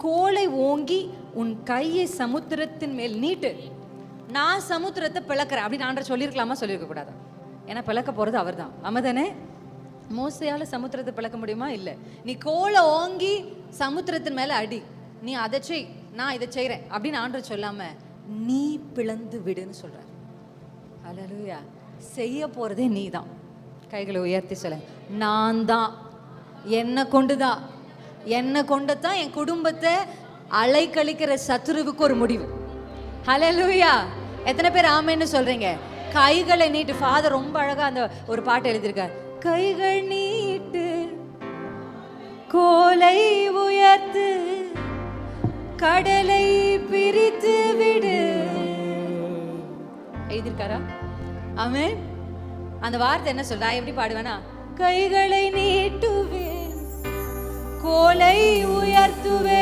கோலை ஓங்கி உன் கையை சமுத்திரத்தின் மேல் நீட்டு. நான் சமுத்திரத்தை பிளக்கிறேன் அப்படின்னு ஆண்டவர் சொல்லியிருக்கலாமா? சொல்லியிருக்க கூடாது. ஏன்னா பிளக்க போறது அவர் தான். ஆமாதானே? மோசையால சமுத்திரத்தை பிளக்க முடியுமா? இல்ல. நீ கோலை ஓங்கி சமுத்திரத்தின் மேல அடி, நீ அதை செய், நான் இதை செய்யறேன் அப்படின்னு ஆண்டவர் சொல்லாம நீ பிளந்து விடுன்னு சொல்றார். ஹல்லேலூயா. செய்ய போறதே நீ தான். கைகளை உயர்த்தி சொல்ல, நான் தான், என்னை கொண்டுதான், என்னை கொண்டுதான் என் குடும்பத்தை அலைக்கழிக்கிற சத்துருவுக்கு ஒரு முடிவு. ஹல்லேலூயா. எத்தனை பேர் ஆமென்னு சொல்றீங்க? கைகளை நீட்டு. ஃபாதர் ரொம்ப அழகா அந்த ஒரு பாட்டு எழுதியிருக்கார். கைகள் நீட்டு, கோலை உயர்த்து, கடலை பிரித்து விடு. எழுதியிருக்காரா? ஆமென். அந்த வார்த்தை என்ன சொல்றா? எப்படி பாடுவேனா? கைகளை நீட்டுவேன், கோலை உயர்த்துவேன்,